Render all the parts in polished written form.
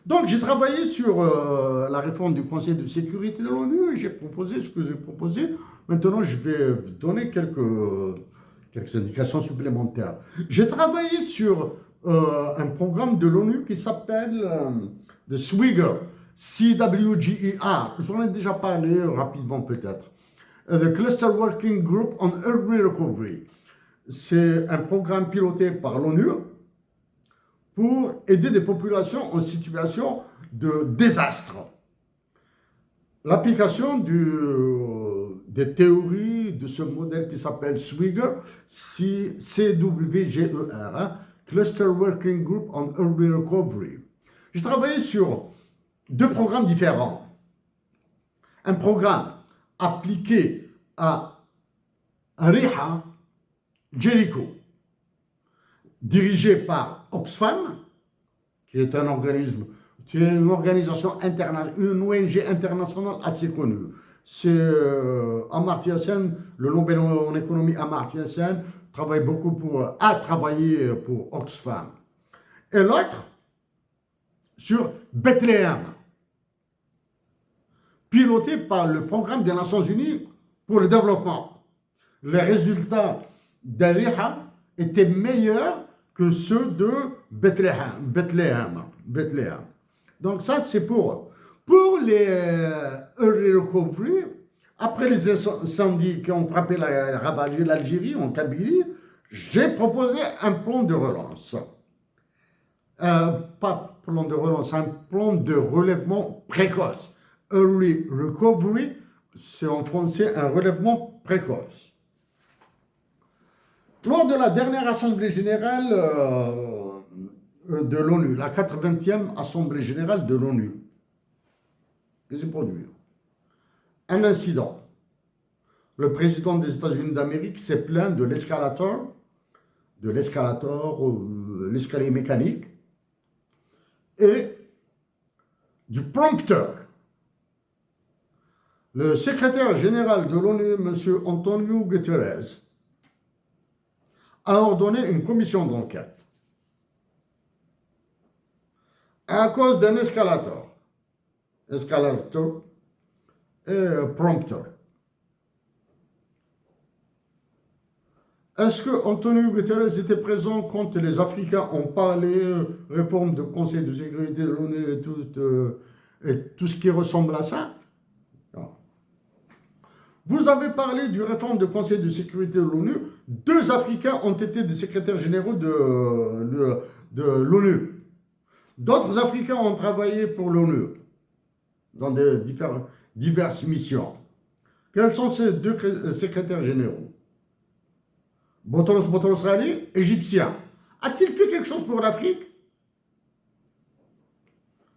Donc, j'ai travaillé sur la réforme du Conseil de sécurité de l'ONU et j'ai proposé ce que j'ai proposé. Maintenant, je vais donner quelques indications supplémentaires. J'ai travaillé sur un programme de l'ONU qui s'appelle The SWIGER, CWGER. J'en ai déjà parlé rapidement peut-être. The Cluster Working Group on Early Recovery. C'est un programme piloté par l'ONU pour aider des populations en situation de désastre. L'application des théories de ce modèle qui s'appelle SWIGER, CWGER, hein, Cluster Working Group on Early Recovery. J'ai travaillé sur deux programmes différents. Un programme appliqué à Riha, Jericho, dirigé par Oxfam, qui est un organisme, qui est une organisation internationale, une ONG internationale assez connue. C'est Amartya Sen, le Nobel en économie Amartya Sen, a travaillé pour Oxfam. Et l'autre, sur Bethléem, piloté par le programme des Nations Unies pour le développement. Les résultats d'Ariha étaient meilleurs que ceux de Bethléem. Donc ça, c'est pour les early recovery. Après les incendies qui ont frappé ravagé l'Algérie, en Kabylie, j'ai proposé un plan de relance. Pas plan de relance, un plan de relèvement précoce. Early recovery, c'est en français un relèvement précoce. Lors de la dernière Assemblée générale de l'ONU, la 80e Assemblée générale de l'ONU, que s'est produit un incident. Le président des États-Unis d'Amérique s'est plaint de l'escalier mécanique et du prompteur. Le secrétaire général de l'ONU, M. Antonio Guterres, a ordonné une commission d'enquête à cause d'un escalator et prompteur. Est-ce que Antonio Guterres était présent quand les Africains ont parlé réforme du Conseil de sécurité de l'ONU et tout ce qui ressemble à ça? Non. Vous avez parlé du réforme du Conseil de sécurité de l'ONU. 2 Africains ont été des secrétaires généraux de l'ONU. D'autres Africains ont travaillé pour l'ONU dans diverses missions. Quels sont ces 2 secrétaires généraux? Boutros Ghali, égyptien. A-t-il fait quelque chose pour l'Afrique?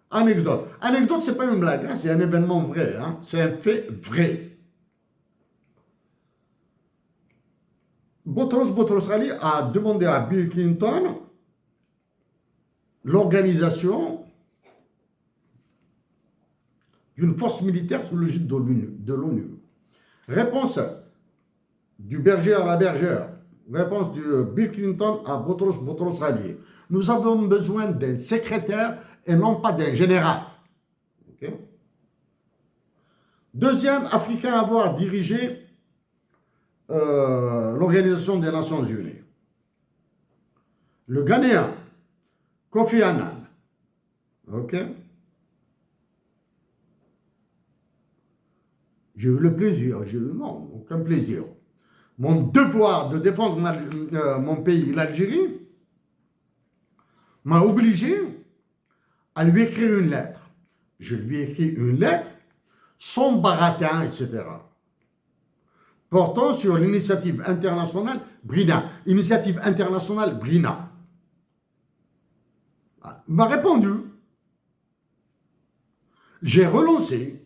Anecdote. Anecdote, c'est pas une blague, hein, c'est un événement vrai, hein, c'est un fait vrai. Boutros Ghali a demandé à Bill Clinton l'organisation d'une force militaire sous l'égide de l'ONU. Réponse du berger à la bergère. Réponse de Bill Clinton à Boutros Ghali. Nous avons besoin d'un secrétaire et non pas d'un général. Okay? Deuxième Africain à avoir dirigé l'Organisation des Nations Unies. Le Ghanéen, Kofi Annan. Ok? J'ai eu le plaisir, non, aucun plaisir. Mon devoir de défendre mon pays, l'Algérie, m'a obligé à lui écrire une lettre. Je lui ai écrit une lettre sans baratin, etc. portant sur l'initiative internationale BRINA. Initiative internationale BRINA. Il m'a répondu. J'ai relancé.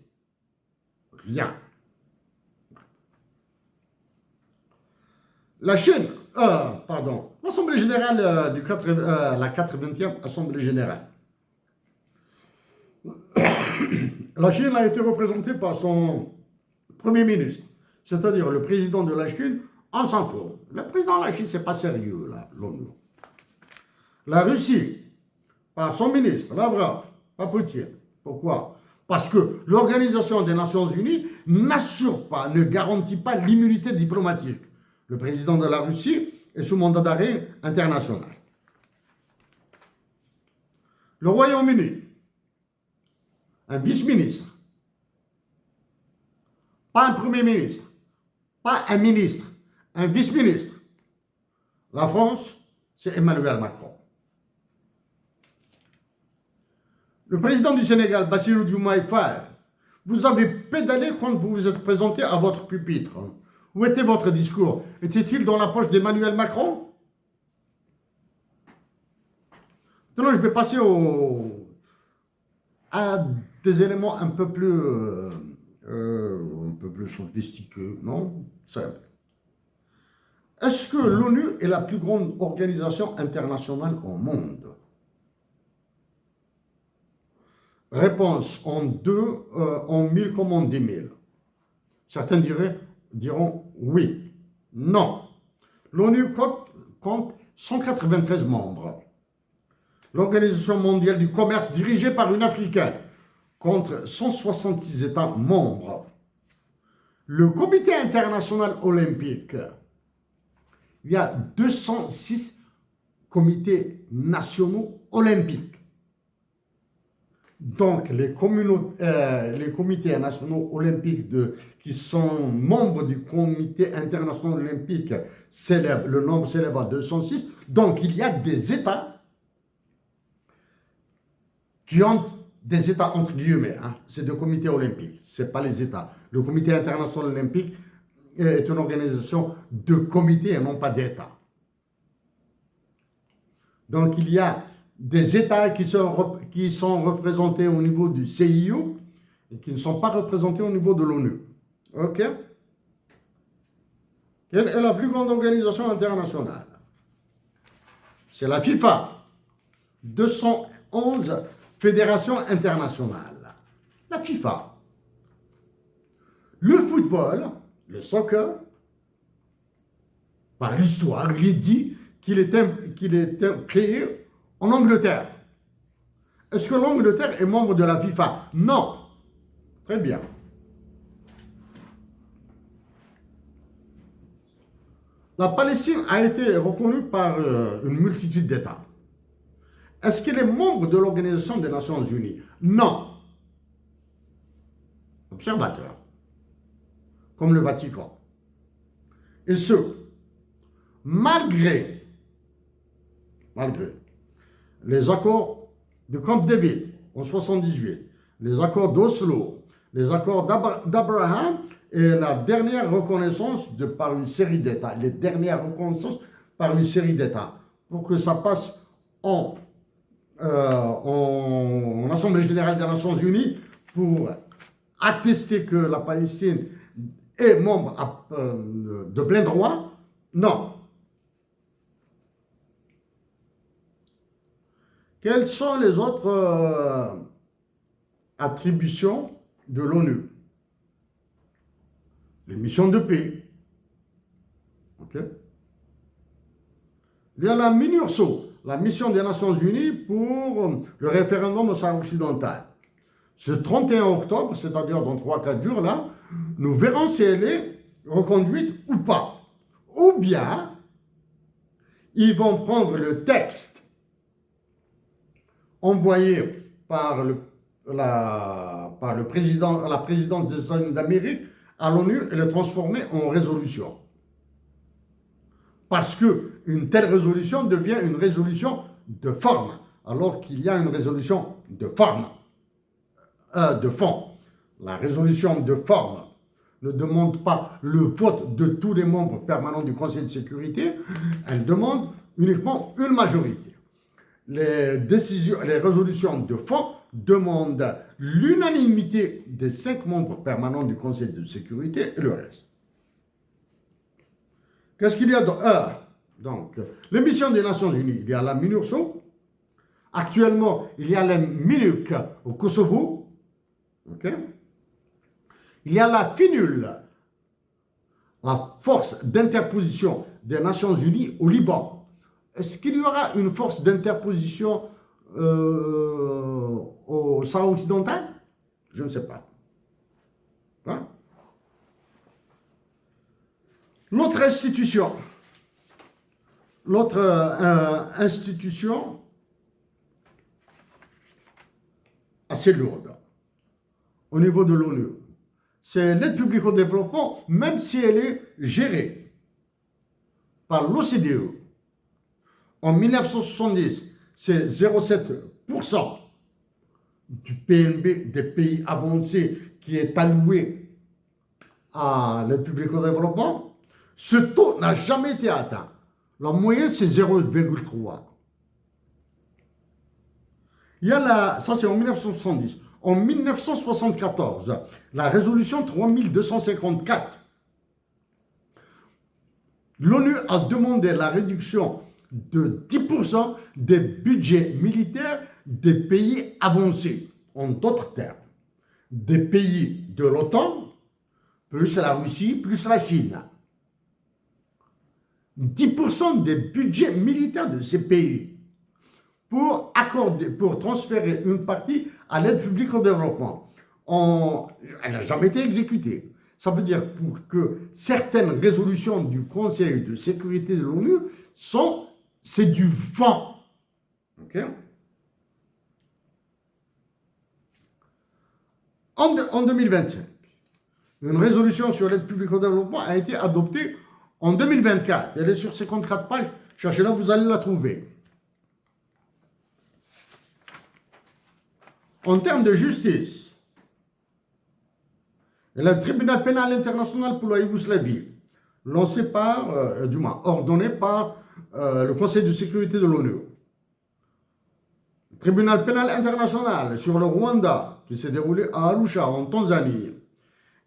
Rien. La Chine, l'Assemblée générale la 80e Assemblée générale. La Chine a été représentée par son Premier ministre, c'est-à-dire le président de la Chine, en s'en fout. Le président de la Chine, c'est pas sérieux, là, l'ONU. La Russie, par son ministre, Lavrov, pas Poutine. Pourquoi? Parce que l'Organisation des Nations Unies n'assure pas, ne garantit pas l'immunité diplomatique. Le président de la Russie est sous mandat d'arrêt international. Le Royaume-Uni, un vice-ministre, pas un premier ministre, pas un ministre, un vice-ministre. La France, c'est Emmanuel Macron. Le président du Sénégal, Bassirou Diomaye Faye, vous avez pédalé quand vous vous êtes présenté à votre pupitre. Où était votre discours? Était-il dans la poche d'Emmanuel Macron? Maintenant, je vais passer à des éléments un peu plus sophistiqués, non? Simple. Est-ce que l'ONU est la plus grande organisation internationale au monde? Réponse en 1000 comme en 10 000. Certains diront oui. Non. L'ONU compte 193 membres. L'Organisation mondiale du commerce, dirigée par une Africaine, compte 166 États membres. Le Comité international olympique, il y a 206 comités nationaux olympiques. Donc, les comités nationaux olympiques qui sont membres du Comité international olympique, le nombre s'élève à 206. Donc, il y a des États qui ont des États entre guillemets. Hein. C'est des comités olympiques, ce n'est pas les États. Le Comité international olympique est une organisation de comités et non pas d'États. Donc, il y a des États qui sont représentés au niveau du CIO et qui ne sont pas représentés au niveau de l'ONU. OK? Quelle est la plus grande organisation internationale? C'est la FIFA. 211 fédérations internationales. La FIFA. Le football, le soccer, par l'histoire, il est dit qu'il était créé en Angleterre. Est-ce que l'Angleterre est membre de la FIFA? Non. Très bien. La Palestine a été reconnue par une multitude d'États. Est-ce qu'elle est membre de l'Organisation des Nations Unies? Non. Observateur. Comme le Vatican. Et ce, malgré les accords de Camp David en 1978, les accords d'Oslo, les accords d'Abraham et la dernière reconnaissance par une série d'États, les dernières reconnaissances par une série d'États, pour que ça passe en Assemblée générale des Nations Unies pour attester que la Palestine est membre de plein droit. Non. Quelles sont les autres attributions de l'ONU? Les missions de paix. OK? Il y a la MINURSO, la mission des Nations Unies pour le référendum au Sahara occidental. Ce 31 octobre, c'est-à-dire dans 3-4 jours, là, nous verrons si elle est reconduite ou pas. Ou bien, ils vont prendre le texte envoyé par la présidence des États-Unis d'Amérique à l'ONU et le transformer en résolution. Parce qu'une telle résolution devient une résolution de forme, alors qu'il y a une résolution de forme, de fond. La résolution de forme ne demande pas le vote de tous les membres permanents du Conseil de sécurité, elle demande uniquement une majorité. Les résolutions de fond demandent l'unanimité des 5 membres permanents du Conseil de sécurité et le reste. Qu'est-ce qu'il y a donc, les missions des Nations Unies, il y a la MINURSO. Actuellement, il y a la MINUC au Kosovo. Okay. Il y a la FINUL, la force d'interposition des Nations Unies au Liban. Est-ce qu'il y aura une force d'interposition au au Sahara occidental? Je ne sais pas. Hein? L'autre institution assez lourde au niveau de l'ONU, c'est l'aide publique au développement, même si elle est gérée par l'OCDE. En 1970, c'est 0,7% du PNB des pays avancés qui est alloué à l'aide publique au développement. Ce taux n'a jamais été atteint. La moyenne, c'est 0,3. Ça c'est en 1970. En 1974, la résolution 3254, l'ONU a demandé la réduction de 10% des budgets militaires des pays avancés. En d'autres termes, des pays de l'OTAN, plus la Russie, plus la Chine. 10% des budgets militaires de ces pays pour transférer une partie à l'aide publique au développement. Elle n'a jamais été exécutée. Ça veut dire pour que certaines résolutions du Conseil de sécurité de l'ONU c'est du vent. Okay? En 2025, une résolution sur l'aide publique au développement a été adoptée en 2024. Elle est sur 54 pages. Cherchez-la, vous allez la trouver. En termes de justice, le tribunal pénal international pour la Yougoslavie, ordonné par le Conseil de sécurité de l'ONU. Le tribunal pénal international sur le Rwanda, qui s'est déroulé à Arusha, en Tanzanie.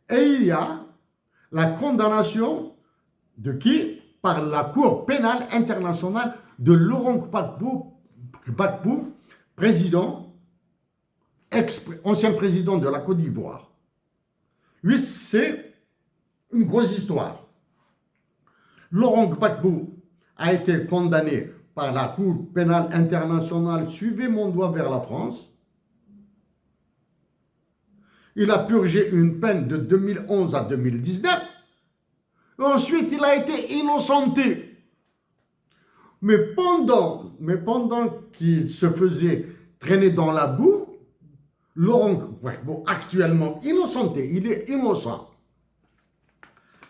Et il y a la condamnation de qui? Par la Cour pénale internationale de Laurent Gbagbo, ancien président de la Côte d'Ivoire. Oui, c'est une grosse histoire. Laurent Gbagbo a été condamné par la Cour pénale internationale. Suivez mon doigt vers la France. Il a purgé une peine de 2011 à 2019. Ensuite, il a été innocenté. Mais pendant qu'il se faisait traîner dans la boue, Laurent Gbagbo, actuellement innocenté, il est innocent,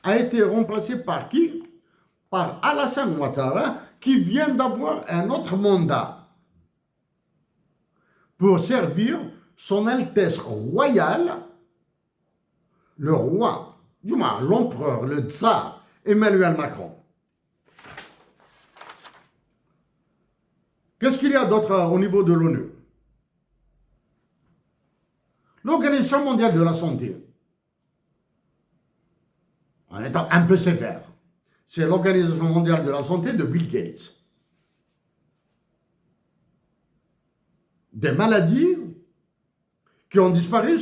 a été remplacé par qui? Par Alassane Ouattara, qui vient d'avoir un autre mandat pour servir son Altesse royale, le roi, l'empereur, le tsar, Emmanuel Macron. Qu'est-ce qu'il y a d'autre au niveau de l'ONU? L'Organisation mondiale de la santé, en étant un peu sévère, c'est l'Organisation mondiale de la santé de Bill Gates. Des maladies qui ont disparu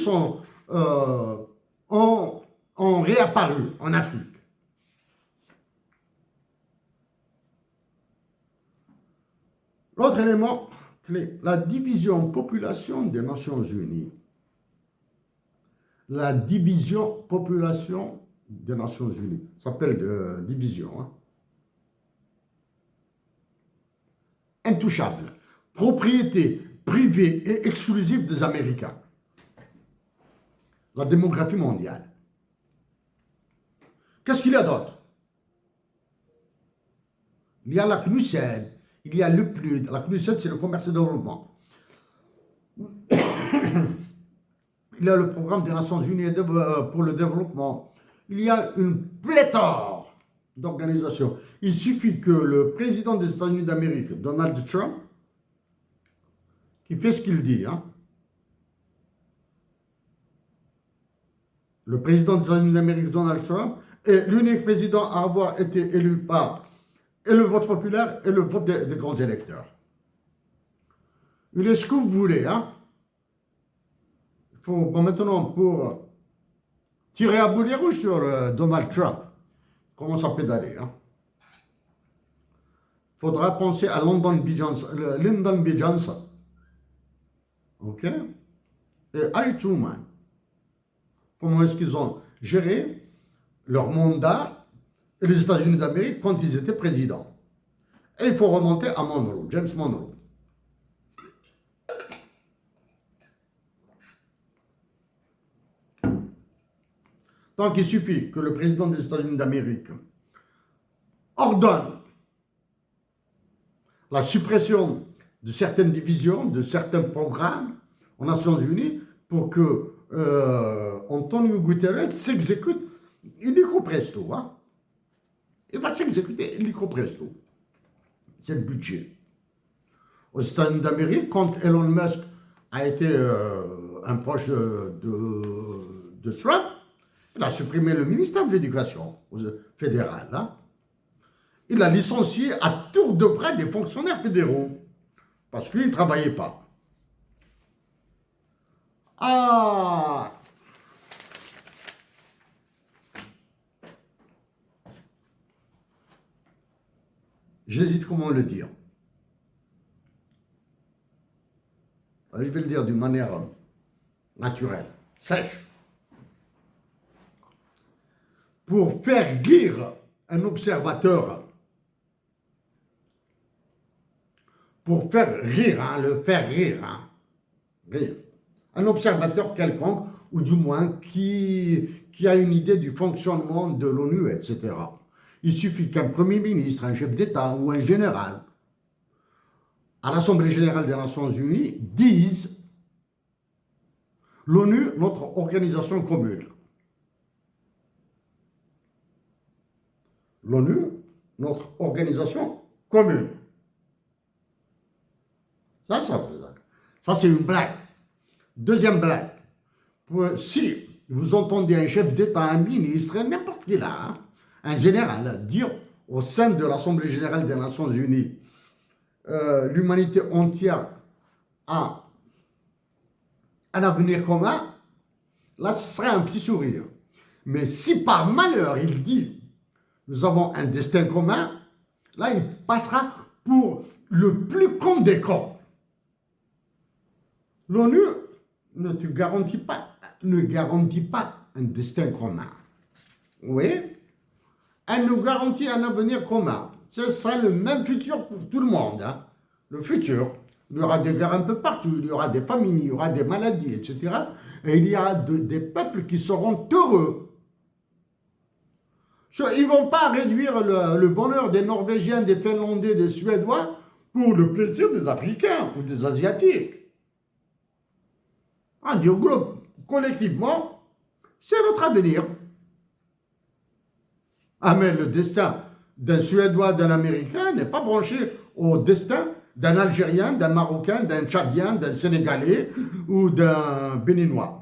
ont réapparu en Afrique. L'autre élément clé, la division population des Nations Unies. La division population des Nations Unies. Ça s'appelle division. Hein. Intouchable. Propriété privée et exclusive des Américains. La démographie mondiale. Qu'est-ce qu'il y a d'autre? Il y a la CNUSED, il y a le PNUD. La CNUSED, c'est le commerce et le développement. Il y a le programme des Nations Unies pour le développement. Il y a une pléthore d'organisations. Il suffit que le président des États-Unis d'Amérique, Donald Trump, qui fait ce qu'il dit, hein, le président des États-Unis d'Amérique, Donald Trump, est l'unique président à avoir été élu par et le vote populaire et le vote des grands électeurs. Il est ce que vous voulez, hein. Maintenant, pour tirer à boulet rouge sur Donald Trump, comment ça peut aller, hein? Il faudra penser à Lyndon B. Johnson. OK? et Harry Truman. Comment est-ce qu'ils ont géré leur mandat et les États-Unis d'Amérique quand ils étaient présidents. Et il faut remonter à Monroe, James Monroe. Donc il suffit que le président des États-Unis d'Amérique ordonne la suppression de certaines divisions, de certains programmes aux Nations Unies pour que Antonio Guterres s'exécute illico presto. Hein? Il va s'exécuter illico presto. C'est le budget. Aux États-Unis d'Amérique, quand Elon Musk a été un proche de Trump, il a supprimé le ministère de l'Éducation fédérale. Hein? Il a licencié à tour de bras des fonctionnaires fédéraux parce qu'ils ne travaillaient pas. Ah! J'hésite comment le dire. Je vais le dire d'une manière naturelle, sèche. Pour faire rire un observateur, pour faire rire, hein, le faire rire, hein, rire, un observateur quelconque, ou du moins qui a une idée du fonctionnement de l'ONU, etc. Il suffit qu'un Premier ministre, un chef d'État ou un général à l'Assemblée générale des Nations Unies dise l'ONU, notre organisation commune. L'ONU, notre organisation commune. Ça c'est une blague. Deuxième blague. Si vous entendez un chef d'État, un ministre, n'importe qui là, hein, un général, dire au sein de l'Assemblée générale des Nations Unies, l'humanité entière a un avenir commun, là ce serait un petit sourire. Mais si par malheur il dit nous avons un destin commun, là il passera pour le plus con des cons. L'ONU ne garantit pas un destin commun. Oui, elle nous garantit un avenir commun. Ce sera le même futur pour tout le monde. Hein. Le futur. Il y aura des guerres un peu partout, il y aura des famines, il y aura des maladies, etc. Et il y aura des peuples qui seront heureux. Ils ne vont pas réduire le bonheur des Norvégiens, des Finlandais, des Suédois pour le plaisir des Africains ou des Asiatiques. On dit au globe, collectivement, c'est notre avenir. Ah mais le destin d'un Suédois, d'un Américain n'est pas branché au destin d'un Algérien, d'un Marocain, d'un Tchadien, d'un Sénégalais ou d'un Béninois.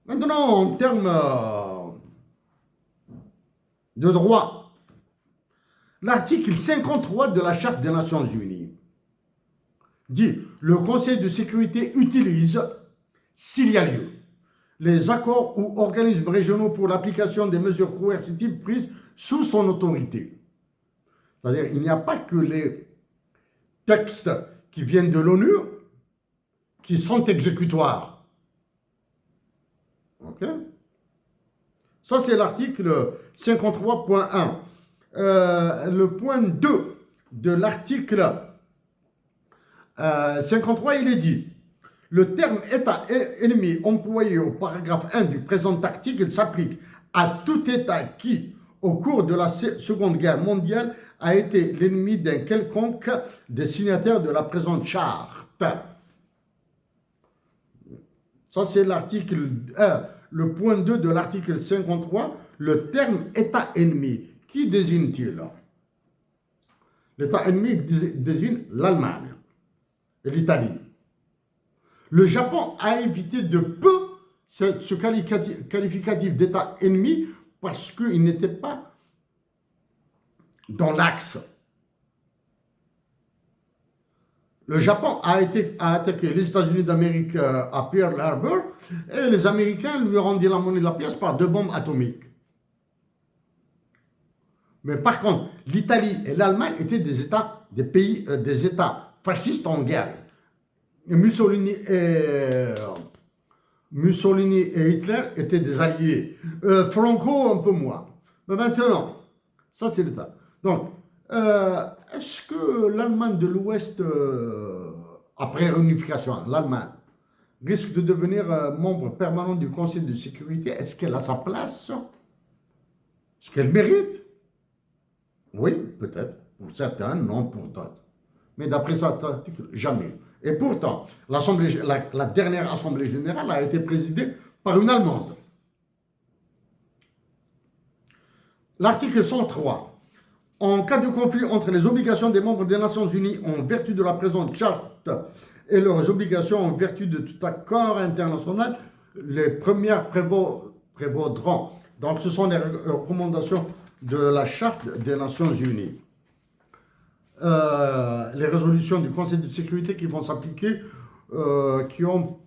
Maintenant, en termes de droit, l'article 53 de la Charte des Nations Unies dit « Le Conseil de sécurité utilise, s'il y a lieu, les accords ou organismes régionaux pour l'application des mesures coercitives prises sous son autorité. » C'est-à-dire, il n'y a pas que les textes qui viennent de l'ONU qui sont exécutoires. Ok? Ça, c'est l'article 53.1. Le point 2 de l'article 53, il est dit « Le terme État ennemi employé au paragraphe 1 du présent article s'applique à tout État qui, au cours de la Seconde Guerre mondiale, a été l'ennemi d'un quelconque des signataires de la présente charte. » Ça, c'est l'article 1. Le point 2 de l'article 53, le terme État ennemi. Qui désigne-t-il? L'État ennemi désigne l'Allemagne et l'Italie. Le Japon a évité de peu ce qualificatif d'État ennemi parce qu'il n'était pas dans l'axe. Le Japon a attaqué les États-Unis d'Amérique à Pearl Harbor et les Américains lui ont rendu la monnaie de la pièce par 2 bombes atomiques. Mais par contre, l'Italie et l'Allemagne étaient des États fascistes en guerre. Et Mussolini et Hitler étaient des alliés. Franco, un peu moins. Mais maintenant, ça c'est l'État. Donc, est-ce que l'Allemagne de l'Ouest, après réunification, l'Allemagne, risque de devenir membre permanent du Conseil de sécurité? Est-ce qu'elle a sa place? Est-ce qu'elle mérite? Oui, peut-être. Pour certains, non pour d'autres. Mais d'après cet article, jamais. Et pourtant, la dernière Assemblée générale a été présidée par une Allemande. L'article 103. En cas de conflit entre les obligations des membres des Nations Unies en vertu de la présente charte et leurs obligations en vertu de tout accord international, les premières prévaudront. Donc, ce sont les recommandations de la charte des Nations Unies. Les résolutions du Conseil de sécurité qui vont s'appliquer, qui ont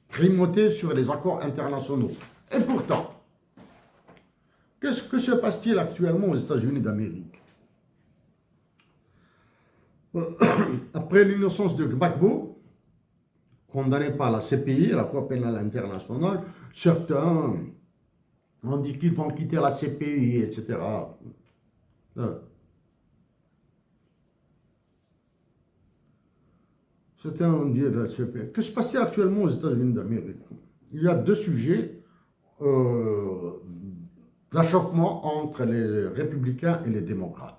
primauté sur les accords internationaux. Et pourtant, que se passe-t-il actuellement aux États-Unis d'Amérique? Après l'innocence de Gbagbo, condamné par la CPI, la Cour pénale internationale, certains ont dit qu'ils vont quitter la CPI, etc. Certains ont dit de la CPI. Que se passe-t-il actuellement aux États-Unis d'Amérique? Il y a deux sujets d'achoppement entre les républicains et les démocrates.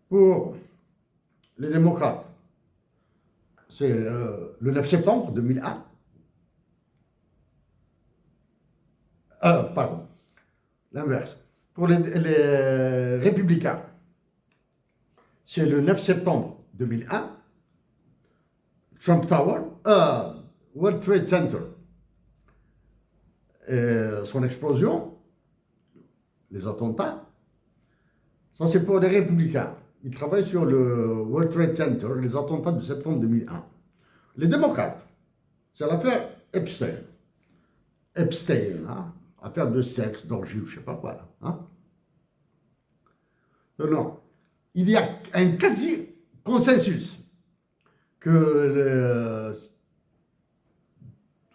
Pour les démocrates, c'est le 9 septembre 2001. Pardon, l'inverse. Pour les républicains, c'est le 9 septembre 2001, Trump Tower, World Trade Center, et son explosion, les attentats, ça c'est pour les républicains. Ils travaillent sur le World Trade Center, les attentats de septembre 2001. Les démocrates, c'est l'affaire Epstein. Epstein, hein, affaire de sexe, d'orgie, je ne sais pas quoi. Là, hein. Non, il y a un quasi-consensus que le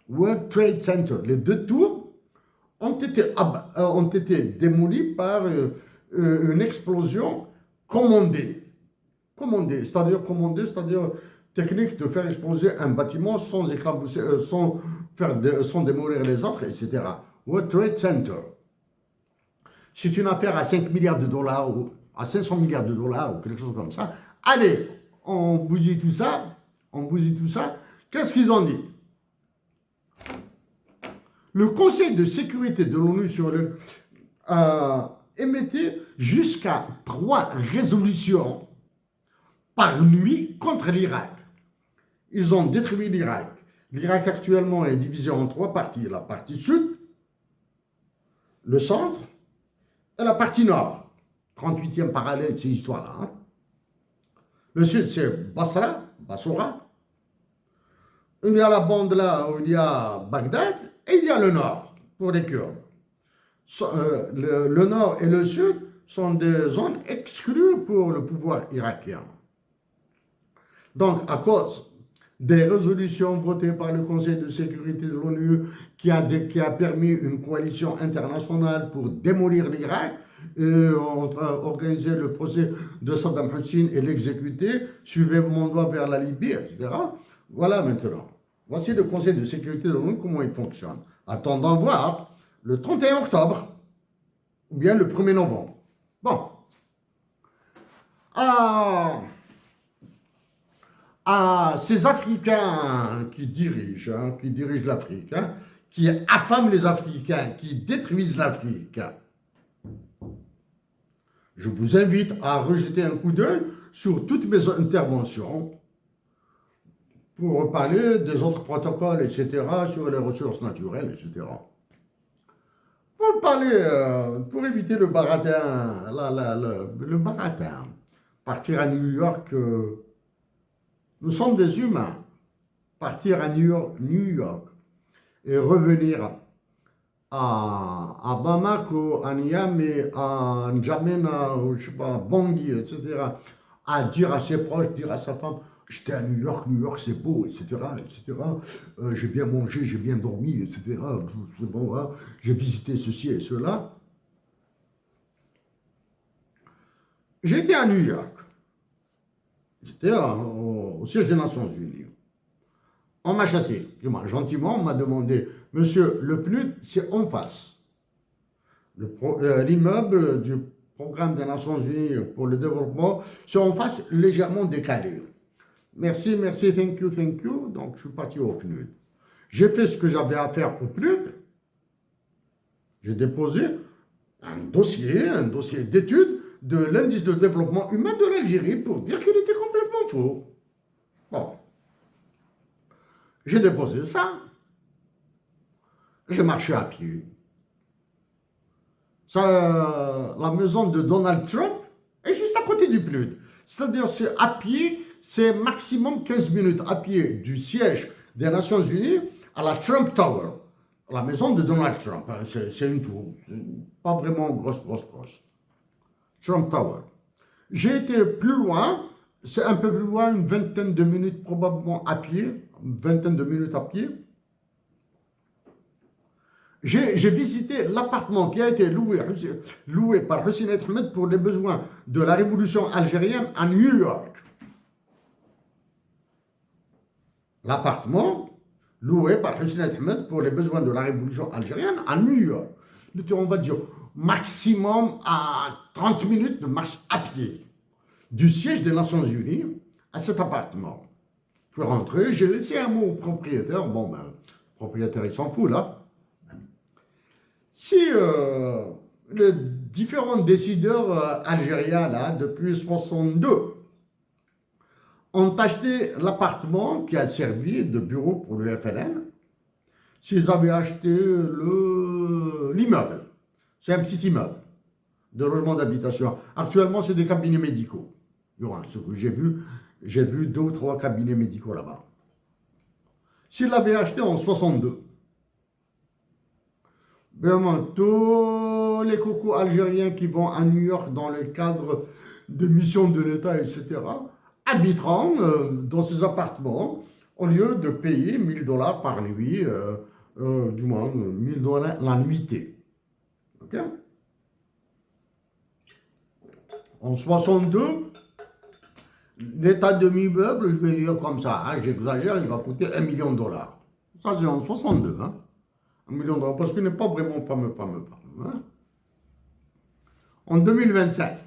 World Trade Center, les deux tours, ont été démolis par une explosion commandée. C'est-à-dire technique de faire exploser un bâtiment sans éclabousser, sans démolir les autres, etc. World Trade Center. C'est une affaire à 5 milliards de dollars ou à 500 milliards de dollars ou quelque chose comme ça. Allez, on bousille tout ça. Qu'est-ce qu'ils ont dit? Le Conseil de sécurité de l'ONU émettait jusqu'à 3 résolutions par nuit contre l'Irak. Ils ont détruit l'Irak. L'Irak actuellement est divisé en 3 parties. La partie sud, le centre et la partie nord. 38e parallèle, ces histoires-là. Hein. Le sud, c'est Basra. Il y a la bande là où il y a Bagdad et il y a le nord pour les Kurdes. Le nord et le sud sont des zones exclues pour le pouvoir irakien. Donc, à cause des résolutions votées par le Conseil de sécurité de l'ONU qui a permis une coalition internationale pour démolir l'Irak, organiser le procès de Saddam Hussein et l'exécuter, suivez mon doigt vers la Libye, etc. Voilà maintenant. Voici le Conseil de sécurité de l'ONU, comment il fonctionne. Attendons voir le 31 octobre ou bien le 1er novembre. Bon. Ces Africains qui dirigent l'Afrique, hein, qui affament les Africains, qui détruisent l'Afrique, je vous invite à rejeter un coup d'œil sur toutes mes interventions pour parler des autres protocoles, etc., sur les ressources naturelles, etc. Pour éviter le baratin, le baratin, partir à New York, nous sommes des humains, partir à New York et revenir à Bamako, à Niamey, à N'Djamena, je sais pas, Bangui, etc., à dire à ses proches, dire à sa femme, j'étais à New York c'est beau, etc., etc. J'ai bien mangé, j'ai bien dormi, etc. C'est bon, hein. J'ai visité ceci et cela. J'étais à New York. J'étais au siège des Nations Unies. On m'a chassé. Gentiment, on m'a demandé, monsieur, le PNUD, c'est en face. L'immeuble du programme des Nations Unies pour le développement, c'est en face, légèrement décalé. Merci, merci, thank you, thank you. Donc, je suis parti au PNUD. J'ai fait ce que j'avais à faire au PNUD. J'ai déposé un dossier d'étude de l'indice de développement humain de l'Algérie pour dire qu'il était complètement faux. Bon. J'ai déposé ça. J'ai marché à pied. Ça, la maison de Donald Trump est juste à côté du PNUD. C'est-à-dire, c'est à pied, c'est maximum 15 minutes à pied du siège des Nations Unies à la Trump Tower, la maison de Donald Trump. C'est une tour, pas vraiment grosse. Trump Tower. J'ai été plus loin, c'est un peu plus loin, une vingtaine de minutes probablement à pied, une vingtaine de minutes à pied. J'ai visité l'appartement qui a été loué par Hussein Ahmed pour les besoins de la révolution algérienne à New York. L'appartement loué par Hussein Ahmed pour les besoins de la révolution algérienne à New York. On va dire maximum à 30 minutes de marche à pied du siège des Nations Unies à cet appartement. Je suis rentré, j'ai laissé un mot au propriétaire. Bon, ben, le propriétaire, il s'en fout, là. Si les différents décideurs algériens, là, depuis 1962, ont acheté l'appartement qui a servi de bureau pour le FLN, s'ils avaient acheté l'immeuble, c'est un petit immeuble de logement d'habitation. Actuellement, c'est des cabinets médicaux. Ce que j'ai vu 2 ou 3 cabinets médicaux là-bas. S'ils l'avaient acheté en 62, vraiment, tous les cocos algériens qui vont à New York dans le cadre de missions de l'État, etc., habiteront dans ces appartements au lieu de payer 1000 dollars par nuit, du moins 1000 dollars la nuitée. Ok? En 62, l'état de l'immeuble, je vais dire comme ça, hein, j'exagère, il va coûter 1 million de dollars. Ça, c'est en 62, hein? 1 million de dollars, parce qu'il n'est pas vraiment fameux. Hein? En 2027,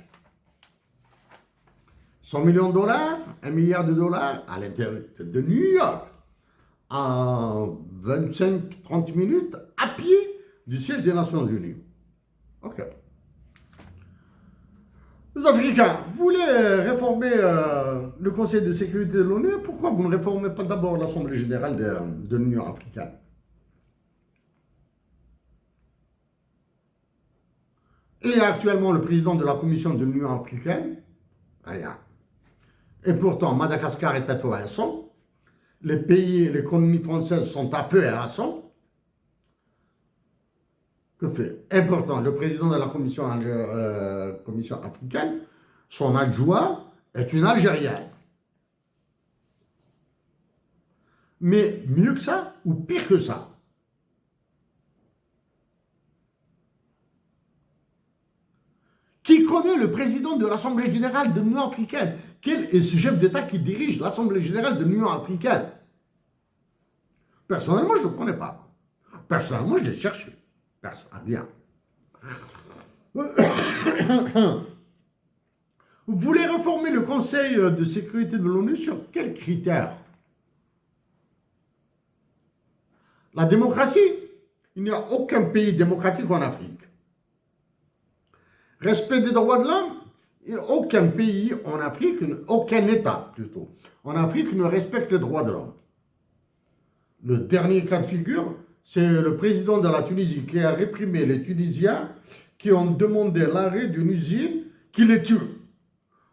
100 millions de dollars, 1 milliard de dollars à l'intérieur de New York, à 25-30 minutes à pied du siège des Nations Unies. Ok. Les Africains, vous voulez réformer le Conseil de sécurité de l'ONU, pourquoi vous ne réformez pas d'abord l'Assemblée générale de l'Union africaine? Il est actuellement le président de la Commission de l'Union africaine. Rien. Et pourtant, Madagascar est à peu à 100. Les pays, les colonies françaises sont à peu à 100. Que fait? Et pourtant, le président de la Commission africaine, son adjoint, est une Algérienne. Mais mieux que ça, ou pire que ça, qui connaît le président de l'Assemblée générale de l'Union africaine? Quel est ce chef d'État qui dirige l'Assemblée générale de l'Union africaine? Personnellement, je ne le connais pas. Personnellement, je l'ai cherché. Bien. Vous voulez réformer le Conseil de sécurité de l'ONU sur quels critères? La démocratie. Il n'y a aucun pays démocratique en Afrique. Respect des droits de l'homme. Aucun pays en Afrique, aucun État plutôt, en Afrique ne respecte les droits de l'homme. Le dernier cas de figure, c'est le président de la Tunisie qui a réprimé les Tunisiens qui ont demandé l'arrêt d'une usine qui les tue.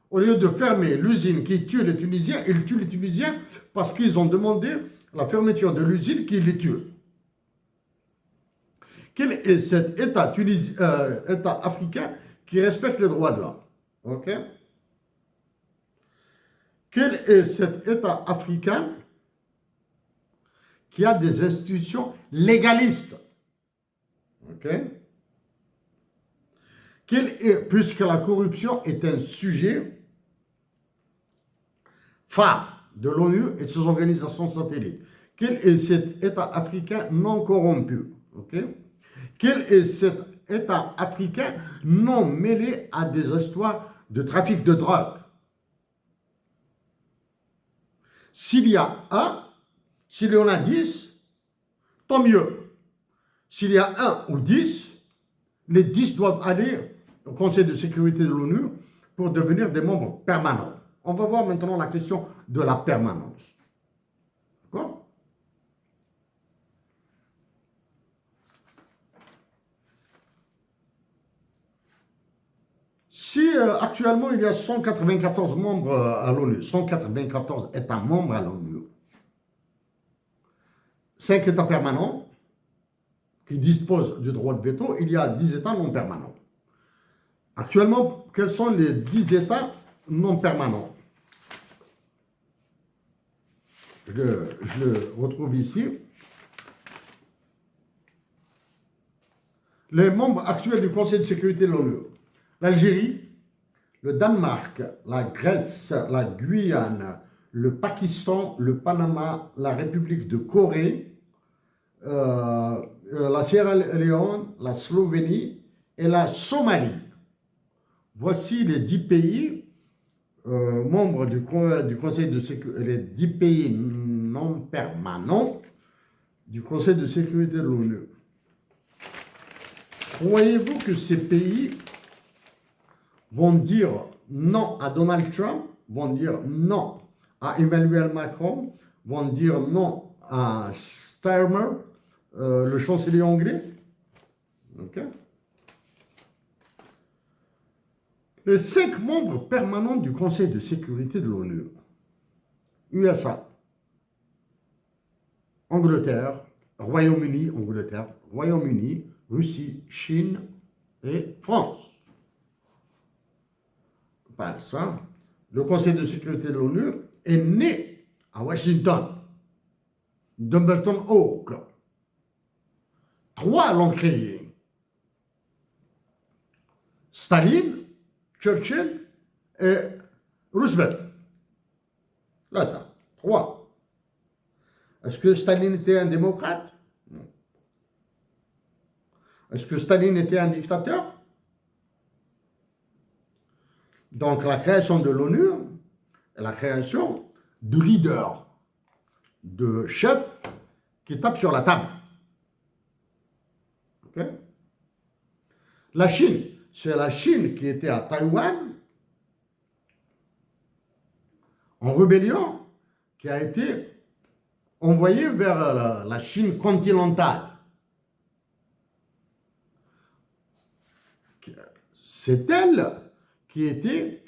Au lieu de fermer l'usine qui tue les Tunisiens, ils tuent les Tunisiens parce qu'ils ont demandé la fermeture de l'usine qui les tue. Quel est cet État, État africain qui respecte les droits de l'homme? Ok? Quel est cet État africain qui a des institutions légalistes? Ok? Puisque la corruption est un sujet phare de l'ONU et de ses organisations satellites. Quel est cet État africain non corrompu? Okay? Quel est cet État africain non mêlé à des histoires de trafic de drogue? S'il y a un, s'il y en a 10, tant mieux. S'il y a un ou 10, les 10 doivent aller au Conseil de sécurité de l'ONU pour devenir des membres permanents. On va voir maintenant la question de la permanence. D'accord? Si actuellement il y a 194 membres à l'ONU, 194 États membres à l'ONU, 5 États permanents qui disposent du droit de veto, il y a 10 États non permanents. Actuellement, quels sont les 10 États non permanents? Je le retrouve ici. Les membres actuels du Conseil de sécurité de l'ONU. L'Algérie, le Danemark, la Grèce, la Guyane, le Pakistan, le Panama, la République de Corée, la Sierra Leone, la Slovénie et la Somalie. Voici les 10 pays membres du Conseil de sécurité, les 10 pays non permanents du Conseil de sécurité de l'ONU. Croyez-vous que ces pays vont dire non à Donald Trump, vont dire non à Emmanuel Macron, vont dire non à Starmer, le chancelier anglais? Okay. Les 5 membres permanents du Conseil de sécurité de l'ONU. USA, Angleterre, Royaume-Uni, Russie, Chine et France. Ben ça, le Conseil de sécurité de l'ONU est né à Washington, Dumbarton Oak. 3 l'ont créé. Staline, Churchill et Roosevelt. Là, t'as 3. Est-ce que Staline était un démocrate? Non. Est-ce que Staline était un dictateur? Donc la création de l'ONU est la création de leaders, de chefs qui tapent sur la table. Okay? La Chine, c'est la Chine qui était à Taïwan en rébellion, qui a été envoyée vers la Chine continentale. C'est elle qui était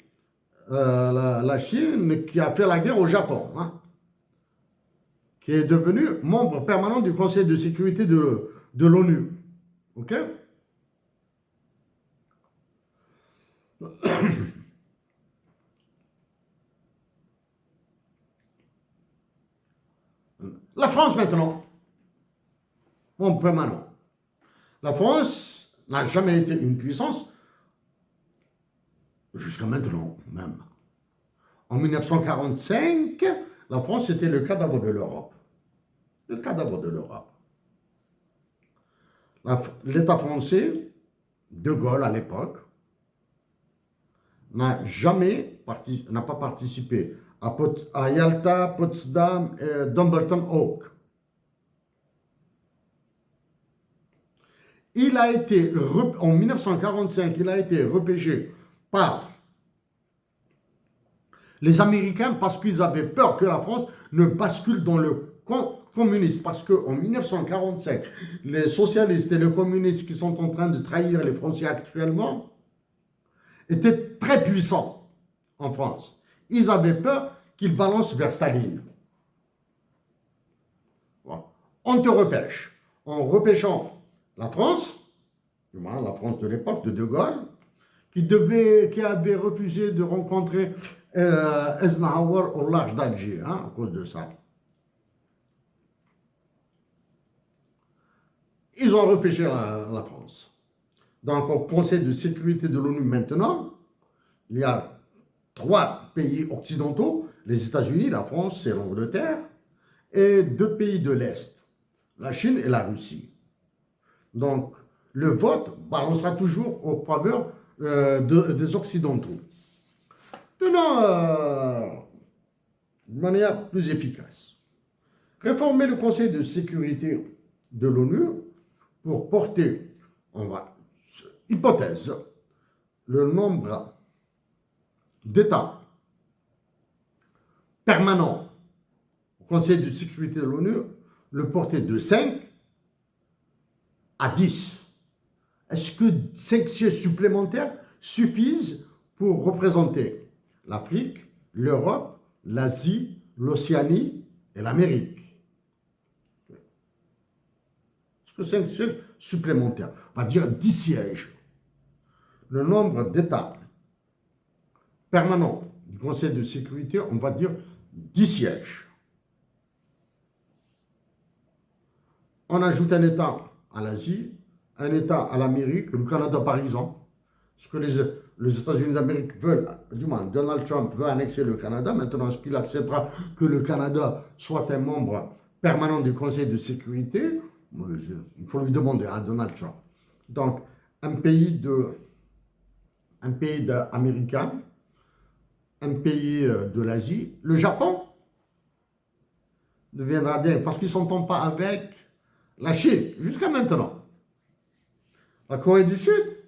la Chine qui a fait la guerre au Japon, hein, qui est devenue membre permanent du Conseil de sécurité de l'ONU. OK? La France maintenant, membre permanent. La France n'a jamais été une puissance, jusqu'à maintenant même. En 1945, la France était le cadavre de l'Europe. Le cadavre de l'Europe. L'État français, De Gaulle à l'époque, n'a pas participé à Yalta, Potsdam et Dumbarton Oak. En 1945, il a été repêché par les Américains parce qu'ils avaient peur que la France ne bascule dans le communisme. Parce qu'en 1945, les socialistes et les communistes qui sont en train de trahir les Français actuellement étaient très puissants en France. Ils avaient peur qu'ils balancent vers Staline. Voilà. On te repêche. En repêchant la France de l'époque de De Gaulle, qui avait refusé de rencontrer Eisenhower au large d'Alger, hein, à cause de ça. Ils ont repêché la France. Donc, au Conseil de sécurité de l'ONU maintenant, il y a 3 pays occidentaux, les États-Unis, la France et l'Angleterre, et 2 pays de l'Est, la Chine et la Russie. Donc, le vote balancera toujours en faveur des Occidentaux. Tenant de manière plus efficace. Réformer le Conseil de sécurité de l'ONU pour porter, hypothèse, le nombre d'États permanents au Conseil de sécurité de l'ONU, le porter de 5 à 10. Est-ce que 5 sièges supplémentaires suffisent pour représenter l'Afrique, l'Europe, l'Asie, l'Océanie et l'Amérique? Est-ce que 5 sièges supplémentaires, on va dire 10 sièges, le nombre d'États permanents du Conseil de sécurité, on va dire 10 sièges. On ajoute un État à l'Asie, un État à l'Amérique, le Canada par exemple. Ce que les États-Unis d'Amérique veulent, du moins Donald Trump veut annexer le Canada. Maintenant, est-ce qu'il acceptera que le Canada soit un membre permanent du Conseil de sécurité? Il faut lui demander à Donald Trump. Donc, un pays américain, un pays de l'Asie, le Japon deviendra bien, parce qu'ils ne s'entendent pas avec la Chine, jusqu'à maintenant. La Corée du Sud,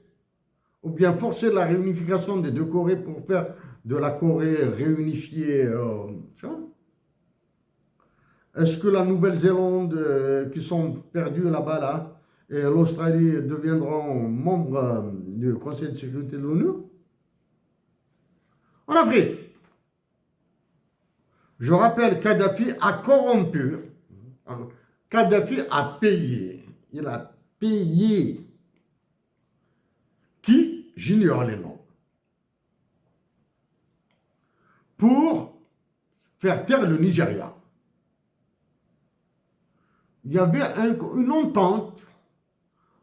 ou bien forcer la réunification des 2 Corées pour faire de la Corée réunifiée. Est-ce que la Nouvelle-Zélande, qui sont perdus là-bas, là, et l'Australie deviendront membres du Conseil de sécurité de l'ONU? En Afrique, je rappelle, Kadhafi a corrompu, Kadhafi a payé, il a payé. Qui? J'ignore les noms. Pour faire taire le Nigeria. Il y avait une entente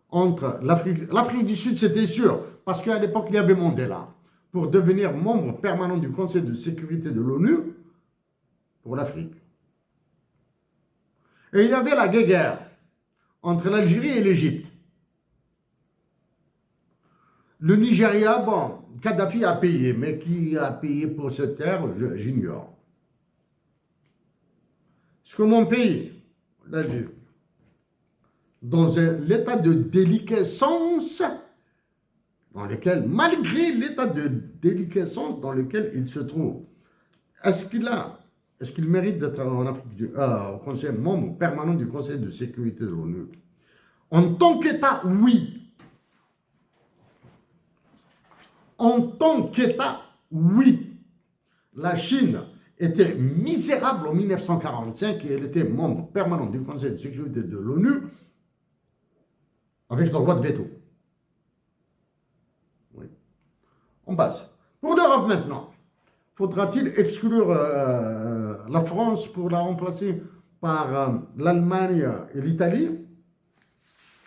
entre l'Afrique du Sud, c'était sûr, parce qu'à l'époque, il y avait Mandela, pour devenir membre permanent du Conseil de sécurité de l'ONU pour l'Afrique. Et il y avait la guerre entre l'Algérie et l'Égypte. Le Nigeria, bon, Kadhafi a payé, mais qui a payé pour cette terre, j'ignore. Est-ce que mon pays, l'Algérie, dans l'état de déliquescence, dans lequel, malgré l'état de déliquescence dans lequel il se trouve, est-ce qu'il mérite d'être en Afrique au Conseil, membre permanent du Conseil de sécurité de l'ONU? En tant qu'État, oui. En tant qu'État, oui. La Chine était misérable en 1945 et elle était membre permanent du Conseil de sécurité de l'ONU avec le droit de veto. Oui. On passe. Pour l'Europe maintenant, faudra-t-il exclure la France pour la remplacer par l'Allemagne et l'Italie?